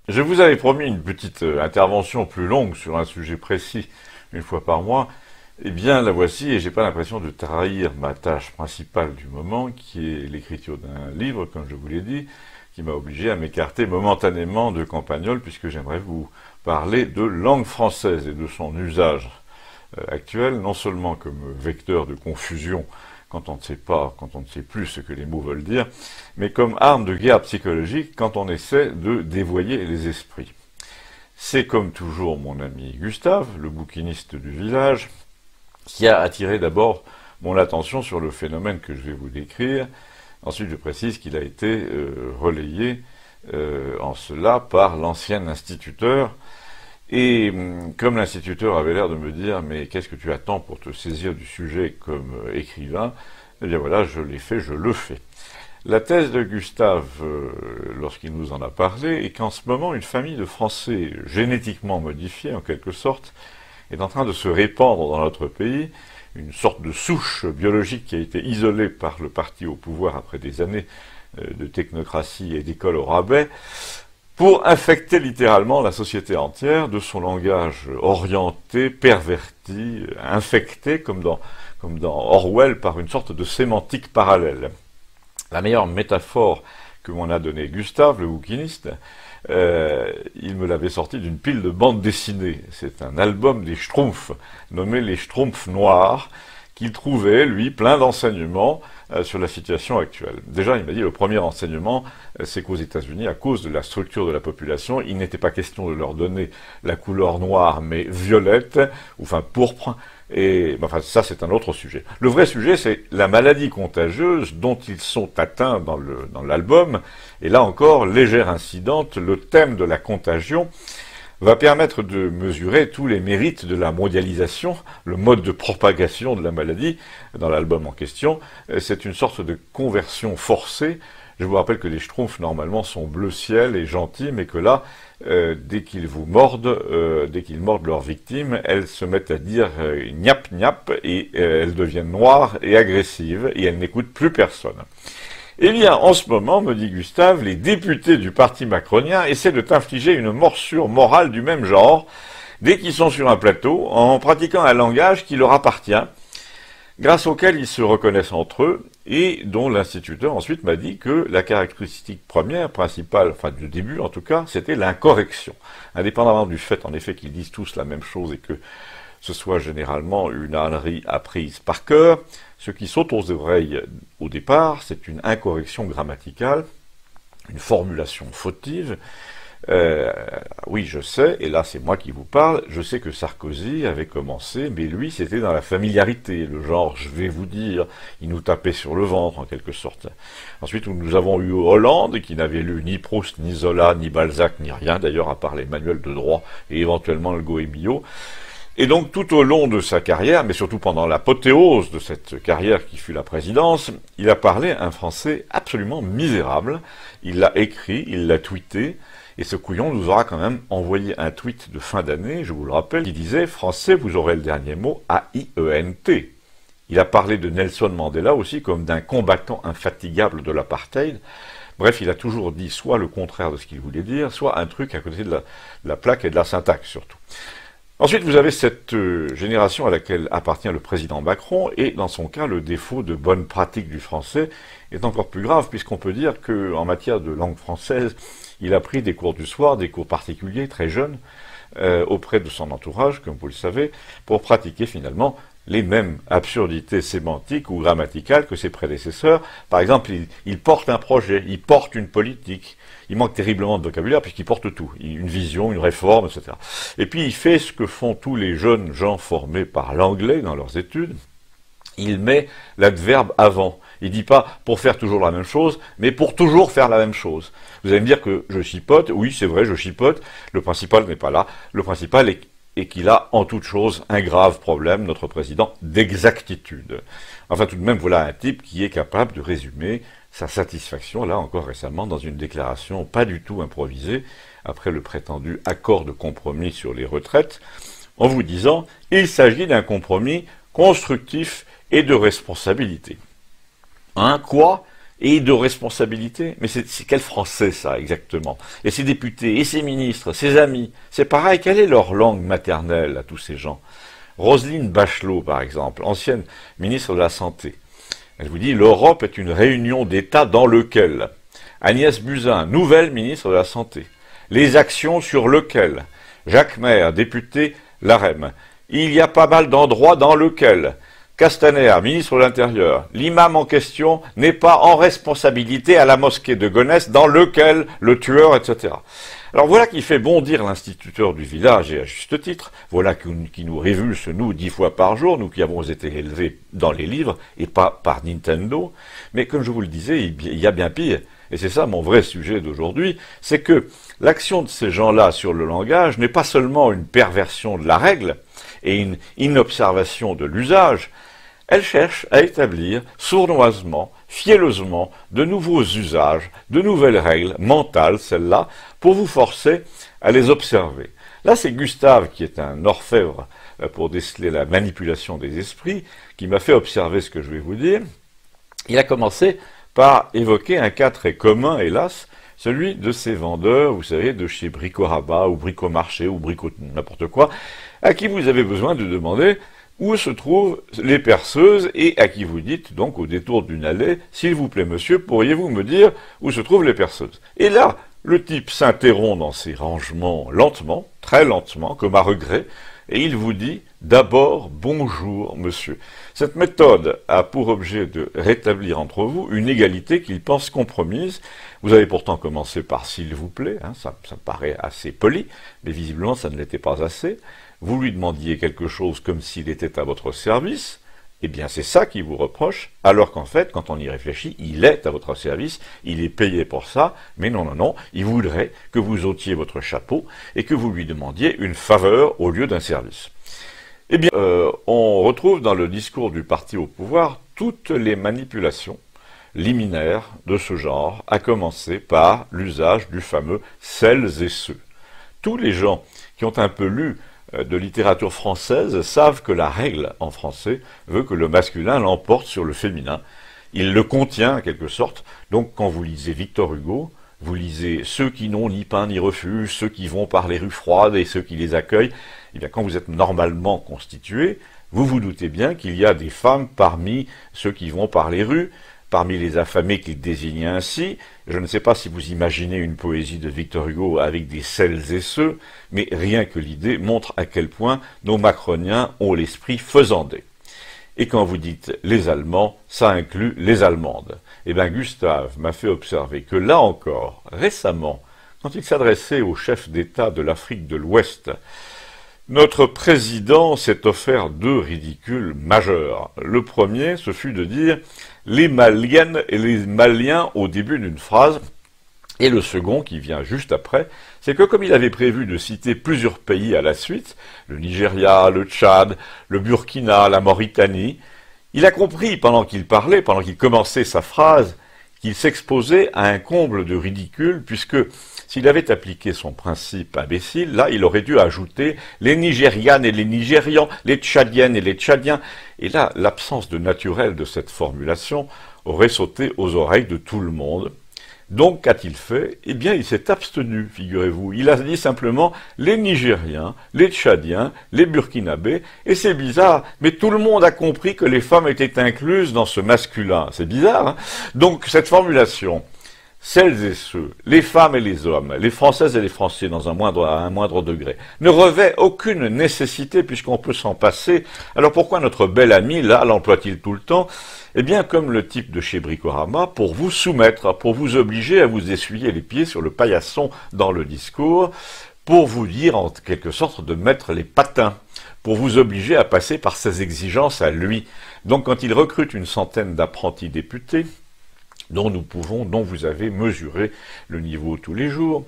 Je vous avais promis une petite intervention plus longue sur un sujet précis, une fois par mois. Eh bien, la voici, et j'ai pas l'impression de trahir ma tâche principale du moment, qui est l'écriture d'un livre, comme je vous l'ai dit, qui m'a obligé à m'écarter momentanément de Campagnol, puisque j'aimerais vous parler de langue française et de son usage actuel, non seulement comme vecteur de confusion quand on ne sait pas, quand on ne sait plus ce que les mots veulent dire, mais comme arme de guerre psychologique quand on essaie de dévoyer les esprits. C'est comme toujours mon ami Gustave, le bouquiniste du village, qui a attiré d'abord mon attention sur le phénomène que je vais vous décrire. Ensuite, je précise qu'il a été relayé en cela par l'ancien instituteur. Et comme l'instituteur avait l'air de me dire « Mais qu'est-ce que tu attends pour te saisir du sujet comme écrivain ?» Eh bien voilà, je l'ai fait, je le fais. La thèse de Gustave, lorsqu'il nous en a parlé, est qu'en ce moment, une famille de Français génétiquement modifiés, en quelque sorte, est en train de se répandre dans notre pays, une sorte de souche biologique qui a été isolée par le parti au pouvoir après des années de technocratie et d'école au rabais, pour infecter littéralement la société entière de son langage orienté, perverti, infecté, comme dans Orwell, par une sorte de sémantique parallèle. La meilleure métaphore que m'en a donnée Gustave, le bouquiniste, il me l'avait sorti d'une pile de bandes dessinées. C'est un album des Schtroumpfs, nommé Les Schtroumpfs Noirs, qu'il trouvait, lui, plein d'enseignements sur la situation actuelle. Déjà, il m'a dit, le premier enseignement, c'est qu'aux États-Unis, à cause de la structure de la population, il n'était pas question de leur donner la couleur noire, mais violette, ou enfin pourpre, et enfin ça c'est un autre sujet. Le vrai sujet, c'est la maladie contagieuse dont ils sont atteints dans l'album, et là encore, légère incidente, le thème de la contagion va permettre de mesurer tous les mérites de la mondialisation, le mode de propagation de la maladie dans l'album en question. C'est une sorte de conversion forcée. Je vous rappelle que les Schtroumpfs, normalement, sont bleu ciel et gentils, mais que là, dès qu'ils vous mordent, dès qu'ils mordent leurs victimes, elles se mettent à dire gnap gnap, et elles deviennent noires et agressives, et elles n'écoutent plus personne. Eh bien, en ce moment, me dit Gustave, les députés du parti macronien essaient de t'infliger une morsure morale du même genre, dès qu'ils sont sur un plateau, en pratiquant un langage qui leur appartient, grâce auquel ils se reconnaissent entre eux, et dont l'instituteur ensuite m'a dit que la caractéristique première, principale, enfin du début en tout cas, c'était l'incorrection. Indépendamment du fait, en effet, qu'ils disent tous la même chose et que ce soit généralement une ânerie apprise par cœur, ce qui saute aux oreilles au départ, c'est une incorrection grammaticale, une formulation fautive. Oui, je sais, et là c'est moi qui vous parle, je sais que Sarkozy avait commencé, mais lui c'était dans la familiarité, le genre je vais vous dire, il nous tapait sur le ventre en quelque sorte. Ensuite nous avons eu Hollande qui n'avait lu ni Proust, ni Zola, ni Balzac, ni rien d'ailleurs à part les manuels de droit et éventuellement le Goemio. Et donc tout au long de sa carrière, mais surtout pendant l'apothéose de cette carrière qui fut la présidence, il a parlé un français absolument misérable, il l'a écrit, il l'a tweeté, et ce couillon nous aura quand même envoyé un tweet de fin d'année, je vous le rappelle, qui disait « Français, vous aurez le dernier mot, A-I-E-N-T ». Il a parlé de Nelson Mandela aussi comme d'un combattant infatigable de l'apartheid. Bref, il a toujours dit soit le contraire de ce qu'il voulait dire, soit un truc à côté de la plaque et de la syntaxe surtout. Ensuite, vous avez cette génération à laquelle appartient le président Macron, et dans son cas, le défaut de bonne pratique du français est encore plus grave, puisqu'on peut dire qu'en matière de langue française, il a pris des cours du soir, des cours particuliers, très jeunes, auprès de son entourage, comme vous le savez, pour pratiquer finalement les mêmes absurdités sémantiques ou grammaticales que ses prédécesseurs. Par exemple, il porte un projet, il porte une politique. Il manque terriblement de vocabulaire puisqu'il porte tout, une vision, une réforme, etc. Et puis il fait ce que font tous les jeunes gens formés par l'anglais dans leurs études. Il met l'adverbe avant. Il dit pas pour faire toujours la même chose, mais pour toujours faire la même chose. Vous allez me dire que je chipote. Oui, c'est vrai, je chipote. Le principal n'est pas là. Le principal est qu'il a en toute chose un grave problème, notre président, d'exactitude. Enfin, tout de même, voilà un type qui est capable de résumer sa satisfaction, là encore récemment, dans une déclaration pas du tout improvisée, après le prétendu accord de compromis sur les retraites, en vous disant « Il s'agit d'un compromis constructif et de responsabilité. » Hein, quoi? et de responsabilité. Mais c'est quel français ça exactement? Et ces députés, et ces ministres, ces amis, c'est pareil, quelle est leur langue maternelle à tous ces gens? Roselyne Bachelot, par exemple, ancienne ministre de la Santé, elle vous dit « L'Europe est une réunion d'États dans lequel ». Agnès Buzyn, nouvelle ministre de la Santé. Les actions sur lequel. Jacques Maire, député LaREM. Il y a pas mal d'endroits dans lequel. Castaner, ministre de l'Intérieur. L'imam en question n'est pas en responsabilité à la mosquée de Gonesse dans lequel le tueur, etc. Alors voilà qui fait bondir l'instituteur du village, et à juste titre, voilà qui nous révulse, nous, 10 fois par jour, nous qui avons été élevés dans les livres, et pas par Nintendo. Mais comme je vous le disais, il y a bien pire. Et c'est ça mon vrai sujet d'aujourd'hui, c'est que l'action de ces gens-là sur le langage n'est pas seulement une perversion de la règle et une inobservation de l'usage, elle cherche à établir sournoisement, fielleusement, de nouveaux usages, de nouvelles règles, mentales celles-là, pour vous forcer à les observer. Là, c'est Gustave, qui est un orfèvre pour déceler la manipulation des esprits, qui m'a fait observer ce que je vais vous dire. Il a commencé par évoquer un cas très commun, hélas, celui de ces vendeurs, vous savez, de chez Brico-Rabat, ou Brico-Marché, ou Brico n'importe quoi, à qui vous avez besoin de demander où se trouvent les perceuses, et à qui vous dites, donc, au détour d'une allée, « S'il vous plaît, monsieur, pourriez-vous me dire où se trouvent les perceuses ?» Et là, le type s'interrompt dans ses rangements lentement, très lentement, comme à regret, et il vous dit « D'abord, bonjour, monsieur ». Cette méthode a pour objet de rétablir entre vous une égalité qu'il pense compromise. Vous avez pourtant commencé par « s'il vous plaît hein, », ça paraît assez poli, mais visiblement ça ne l'était pas assez. Vous lui demandiez quelque chose comme s'il était à votre service, eh bien c'est ça qu'il vous reproche, alors qu'en fait, quand on y réfléchit, il est à votre service, il est payé pour ça, mais non, non, non, il voudrait que vous ôtiez votre chapeau et que vous lui demandiez une faveur au lieu d'un service. Eh bien, on retrouve dans le discours du parti au pouvoir toutes les manipulations liminaires de ce genre, à commencer par l'usage du fameux « celles et ceux ». Tous les gens qui ont un peu lu de littérature française savent que la règle en français veut que le masculin l'emporte sur le féminin. Il le contient en quelque sorte. Donc quand vous lisez Victor Hugo, vous lisez ceux qui n'ont ni pain ni refuge, ceux qui vont par les rues froides et ceux qui les accueillent. Eh bien quand vous êtes normalement constitué, vous vous doutez bien qu'il y a des femmes parmi ceux qui vont par les rues, parmi les affamés qu'il désignait ainsi. Je ne sais pas si vous imaginez une poésie de Victor Hugo avec des celles et ceux, mais rien que l'idée montre à quel point nos macroniens ont l'esprit faisandé. Et quand vous dites les Allemands, ça inclut les Allemandes. Eh bien Gustave m'a fait observer que là encore, récemment, quand il s'adressait au chef d'État de l'Afrique de l'Ouest, notre président s'est offert 2 ridicules majeurs. Le premier, ce fut de dire « les Maliennes et les Maliens » au début d'une phrase, et le second, qui vient juste après, c'est que comme il avait prévu de citer plusieurs pays à la suite, le Nigeria, le Tchad, le Burkina, la Mauritanie, il a compris pendant qu'il parlait, pendant qu'il commençait sa phrase, qu'il s'exposait à un comble de ridicule, puisque s'il avait appliqué son principe imbécile, là, il aurait dû ajouter les Nigérianes et les Nigérians, les Tchadiennes et les Tchadiens. Et là, l'absence de naturel de cette formulation aurait sauté aux oreilles de tout le monde. Donc, qu'a-t-il fait? Eh bien, il s'est abstenu, figurez-vous. Il a dit simplement les Nigériens, les Tchadiens, les Burkinabés, et c'est bizarre, mais tout le monde a compris que les femmes étaient incluses dans ce masculin. C'est bizarre, hein? Donc, cette formulation, celles et ceux, les femmes et les hommes, les Françaises et les Français à un moindre degré, ne revêt aucune nécessité puisqu'on peut s'en passer. Alors pourquoi notre bel ami, là, l'emploie-t-il tout le temps? Eh bien, comme le type de chez Bricorama, pour vous soumettre, pour vous obliger à vous essuyer les pieds sur le paillasson dans le discours, pour vous dire en quelque sorte de mettre les patins, pour vous obliger à passer par ses exigences à lui. Donc quand il recrute une centaine d'apprentis députés, dont vous avez mesuré le niveau tous les jours,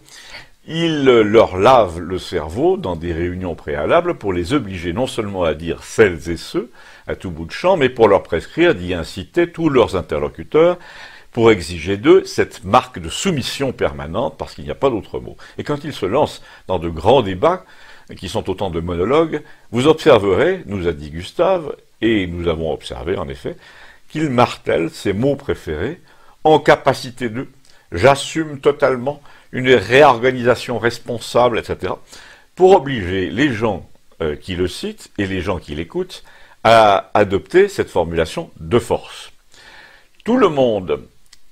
il leur lave le cerveau dans des réunions préalables pour les obliger non seulement à dire celles et ceux à tout bout de champ, mais pour leur prescrire d'y inciter tous leurs interlocuteurs pour exiger d'eux cette marque de soumission permanente, parce qu'il n'y a pas d'autre mot. Et quand ils se lancent dans de grands débats, qui sont autant de monologues, vous observerez, nous a dit Gustave, et nous avons observé en effet, qu'ils martèlent ses mots préférés, en capacité de, j'assume totalement une réorganisation responsable, etc., pour obliger les gens qui le citent et les gens qui l'écoutent à adopter cette formulation de force. Tout le monde,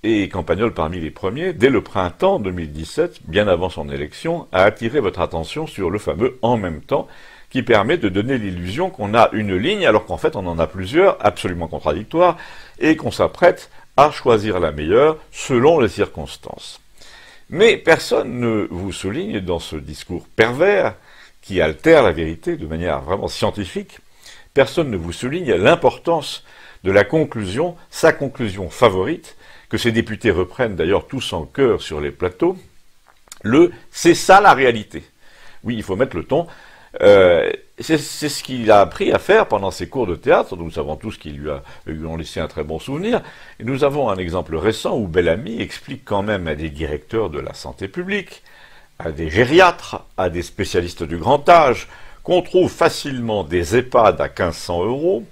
et Campagnol parmi les premiers, dès le printemps 2017, bien avant son élection, a attiré votre attention sur le fameux « en même temps », qui permet de donner l'illusion qu'on a une ligne, alors qu'en fait on en a plusieurs, absolument contradictoires, et qu'on s'apprête à choisir la meilleure selon les circonstances. Mais personne ne vous souligne dans ce discours pervers, qui altère la vérité de manière vraiment scientifique, personne ne vous souligne l'importance de la conclusion, sa conclusion favorite, que ces députés reprennent d'ailleurs tous en chœur sur les plateaux, c'est ça la réalité. Oui, il faut mettre le ton. C'est ce qu'il a appris à faire pendant ses cours de théâtre. Nous savons tous qu'ils lui ont laissé un très bon souvenir. Et nous avons un exemple récent où Bellamy explique quand même à des directeurs de la santé publique, à des gériatres, à des spécialistes du grand âge, qu'on trouve facilement des EHPAD à 1500 €,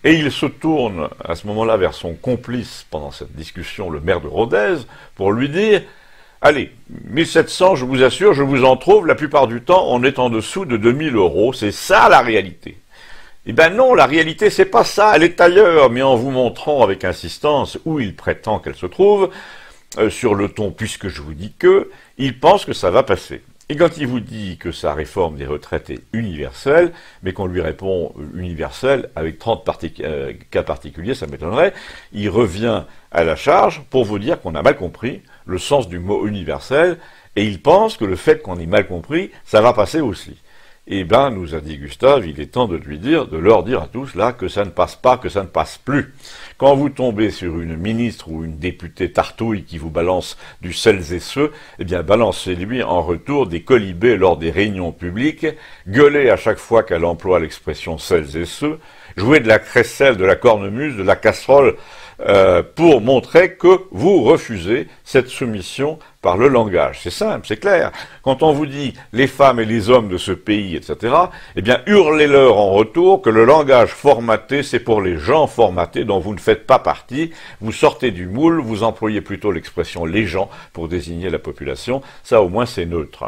et il se tourne à ce moment-là vers son complice pendant cette discussion, le maire de Rodez, pour lui dire « Allez, 1700, je vous assure, je vous en trouve, la plupart du temps, on est en dessous de 2000 €, c'est ça la réalité. » Eh bien non, la réalité, c'est pas ça, elle est ailleurs, mais en vous montrant avec insistance où il prétend qu'elle se trouve, sur le ton « puisque je vous dis que », il pense que ça va passer. Et quand il vous dit que sa réforme des retraites est universelle, mais qu'on lui répond universelle avec 30 cas particuliers, ça m'étonnerait, il revient à la charge pour vous dire qu'on a mal compris le sens du mot universel, et il pense que le fait qu'on ait mal compris, ça va passer aussi. Eh ben, nous a dit Gustave, il est temps de leur dire à tous là que ça ne passe pas, que ça ne passe plus. Quand vous tombez sur une ministre ou une députée tartouille qui vous balance du celles et ceux, eh bien, balancez-lui en retour des colibés lors des réunions publiques, gueulez à chaque fois qu'elle emploie l'expression celles et ceux, jouez de la crécelle, de la cornemuse, de la casserole, pour montrer que vous refusez cette soumission par le langage. C'est simple, c'est clair. Quand on vous dit les femmes et les hommes de ce pays, etc., eh bien, hurlez-leur en retour que le langage formaté, c'est pour les gens formatés dont vous ne faites pas partie. Vous sortez du moule, vous employez plutôt l'expression les gens pour désigner la population. Ça, au moins, c'est neutre.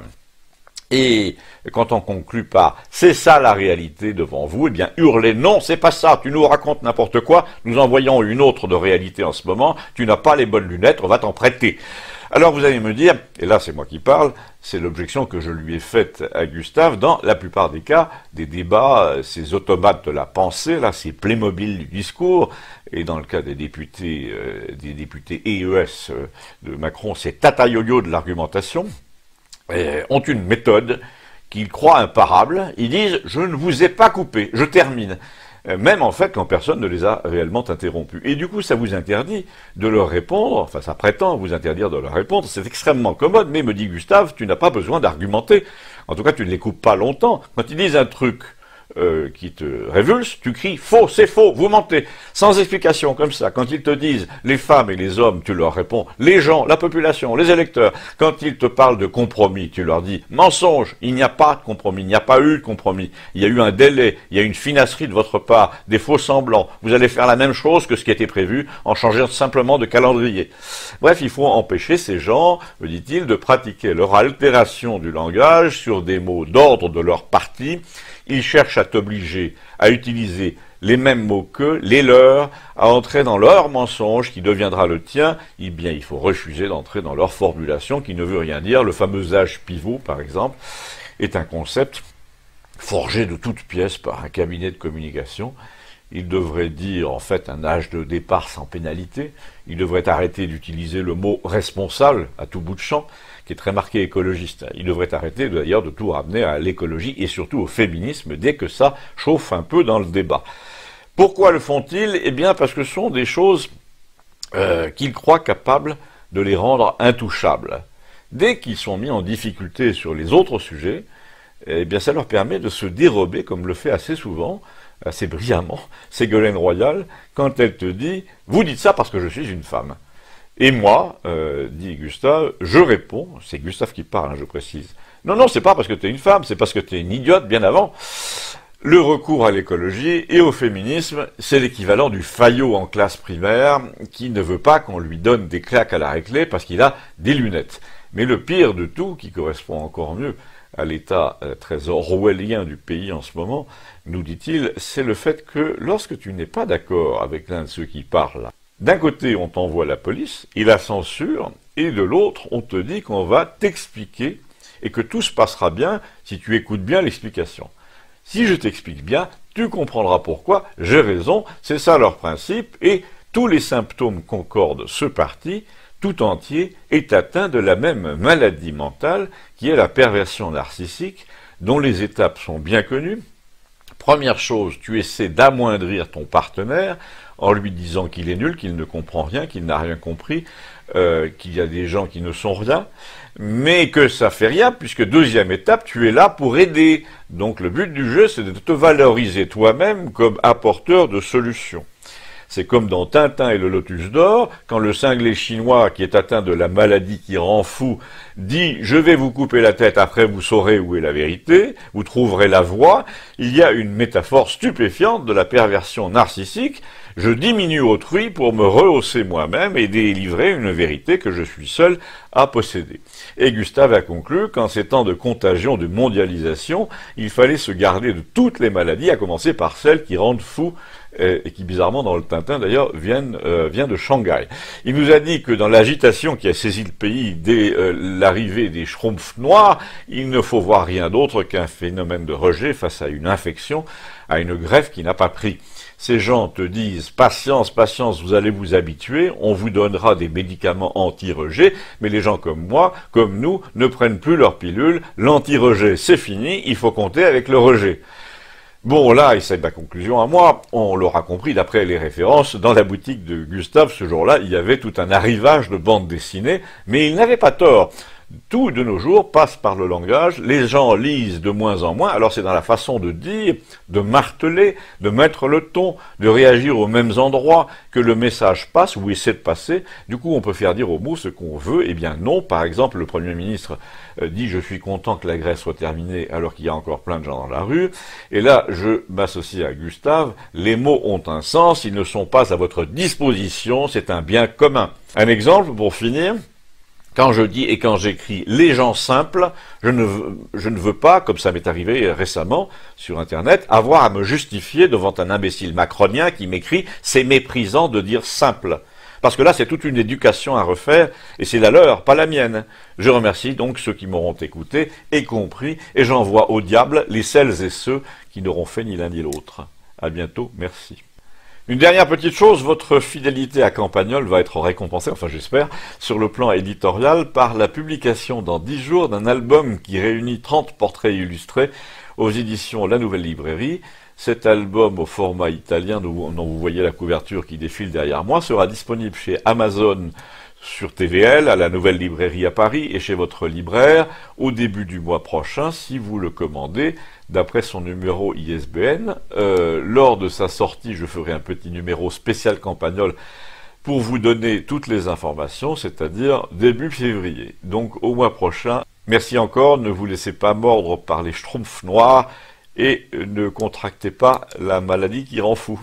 Et quand on conclut par « c'est ça la réalité devant vous », eh bien hurlez « non, c'est pas ça, tu nous racontes n'importe quoi, nous en voyons une autre de réalité en ce moment, tu n'as pas les bonnes lunettes, on va t'en prêter ». Alors vous allez me dire, et là c'est moi qui parle, c'est l'objection que je lui ai faite à Gustave, dans la plupart des cas, des débats, ces automates de la pensée, là, ces Playmobil du discours, et dans le cas des députés EES de Macron, ces tata yo-yo de l'argumentation, ont une méthode qu'ils croient imparable. Ils disent « je ne vous ai pas coupé, je termine ». Même en fait quand personne ne les a réellement interrompus. Et du coup ça vous interdit de leur répondre, enfin ça prétend vous interdire de leur répondre, c'est extrêmement commode, mais me dit Gustave, tu n'as pas besoin d'argumenter. En tout cas tu ne les coupes pas longtemps. Quand ils disent un truc qui te révulse, tu cries « faux, c'est faux, vous mentez », sans explication comme ça. Quand ils te disent « les femmes et les hommes », tu leur réponds « les gens, la population, les électeurs ». Quand ils te parlent de compromis, tu leur dis « mensonge, il n'y a pas de compromis, il n'y a pas eu de compromis, il y a eu un délai, il y a une finasserie de votre part, des faux semblants, vous allez faire la même chose que ce qui était prévu en changeant simplement de calendrier ». Bref, il faut empêcher ces gens, me dit-il, de pratiquer leur altération du langage sur des mots d'ordre de leur parti. Ils cherchent à t'obliger à utiliser les mêmes mots qu'eux, les leurs, à entrer dans leur mensonge qui deviendra le tien. Eh bien, il faut refuser d'entrer dans leur formulation qui ne veut rien dire. Le fameux âge pivot, par exemple, est un concept forgé de toutes pièces par un cabinet de communication. Il devrait dire, en fait, un âge de départ sans pénalité. Il devrait arrêter d'utiliser le mot « responsable » à tout bout de champ, qui est très marqué écologiste. Il devrait arrêter, d'ailleurs, de tout ramener à l'écologie et surtout au féminisme, dès que ça chauffe un peu dans le débat. Pourquoi le font-ils? Eh bien, parce que ce sont des choses qu'ils croient capables de les rendre intouchables. Dès qu'ils sont mis en difficulté sur les autres sujets, eh bien, ça leur permet de se dérober, comme le fait assez souvent, assez brillamment, Ségolène Royal, quand elle te dit « vous dites ça parce que je suis une femme ». Et moi, dit Gustave, je réponds, c'est Gustave qui parle, hein, je précise, « non, non, c'est pas parce que tu es une femme, c'est parce que tu es une idiote bien avant ». Le recours à l'écologie et au féminisme, c'est l'équivalent du faillot en classe primaire qui ne veut pas qu'on lui donne des claques à la récré parce qu'il a des lunettes. Mais le pire de tout, qui correspond encore mieux à l'état très orwellien du pays en ce moment, nous dit-il, c'est le fait que lorsque tu n'es pas d'accord avec l'un de ceux qui parlent, d'un côté on t'envoie la police et la censure, et de l'autre on te dit qu'on va t'expliquer et que tout se passera bien si tu écoutes bien l'explication. Si je t'explique bien, tu comprendras pourquoi j'ai raison, c'est ça leur principe, et tous les symptômes concordent, ce parti, tout entier, est atteint de la même maladie mentale qui est la perversion narcissique, dont les étapes sont bien connues. Première chose, tu essaies d'amoindrir ton partenaire en lui disant qu'il est nul, qu'il ne comprend rien, qu'il n'a rien compris, qu'il y a des gens qui ne sont rien, mais que ça fait rien, puisque deuxième étape, tu es là pour aider. Donc le but du jeu, c'est de te valoriser toi-même comme apporteur de solutions. C'est comme dans Tintin et le Lotus d'Or, quand le cinglé chinois qui est atteint de la maladie qui rend fou dit « Je vais vous couper la tête, après vous saurez où est la vérité, vous trouverez la voie », il y a une métaphore stupéfiante de la perversion narcissique. Je diminue autrui pour me rehausser moi-même et délivrer une vérité que je suis seul à posséder. Et Gustave a conclu qu'en ces temps de contagion, de mondialisation, il fallait se garder de toutes les maladies, à commencer par celles qui rendent fou et qui bizarrement dans le Tintin d'ailleurs vient de Shanghai. Il nous a dit que dans l'agitation qui a saisi le pays dès l'arrivée des Schtroumpfs noirs, il ne faut voir rien d'autre qu'un phénomène de rejet face à une infection, à une greffe qui n'a pas pris. Ces gens te disent « Patience, patience, vous allez vous habituer, on vous donnera des médicaments anti-rejet », mais les gens comme moi, comme nous, ne prennent plus leur pilule, l'anti-rejet c'est fini, il faut compter avec le rejet. Bon, là, et c'est ma conclusion à moi, on l'aura compris d'après les références, dans la boutique de Gustave, ce jour-là, il y avait tout un arrivage de bandes dessinées, mais il n'avait pas tort. Tout, de nos jours, passe par le langage, les gens lisent de moins en moins, alors c'est dans la façon de dire, de marteler, de mettre le ton, de réagir aux mêmes endroits que le message passe ou essaie de passer. Du coup, on peut faire dire aux mots ce qu'on veut, eh bien non. Par exemple, le Premier ministre dit « Je suis content que la grève soit terminée » alors qu'il y a encore plein de gens dans la rue. Et là, je m'associe à Gustave, les mots ont un sens, ils ne sont pas à votre disposition, c'est un bien commun. Un exemple, pour finir. Quand je dis et quand j'écris les gens simples, je ne veux pas, comme ça m'est arrivé récemment sur Internet, avoir à me justifier devant un imbécile macronien qui m'écrit « c'est méprisant de dire simple ». Parce que là, c'est toute une éducation à refaire, et c'est la leur, pas la mienne. Je remercie donc ceux qui m'auront écouté et compris, et j'envoie au diable les celles et ceux qui n'auront fait ni l'un ni l'autre. À bientôt, merci. Une dernière petite chose, votre fidélité à Campagnol va être récompensée, enfin j'espère, sur le plan éditorial par la publication dans 10 jours d'un album qui réunit 30 portraits illustrés aux éditions La Nouvelle Librairie. Cet album au format italien, dont vous voyez la couverture qui défile derrière moi, sera disponible chez Amazon sur TVL, à la Nouvelle Librairie à Paris et chez votre libraire au début du mois prochain si vous le commandez d'après son numéro ISBN. Lors de sa sortie, je ferai un petit numéro spécial Campagnol pour vous donner toutes les informations, c'est-à-dire début février. Donc au mois prochain, merci encore, ne vous laissez pas mordre par les Schtroumpfs noirs et ne contractez pas la maladie qui rend fou.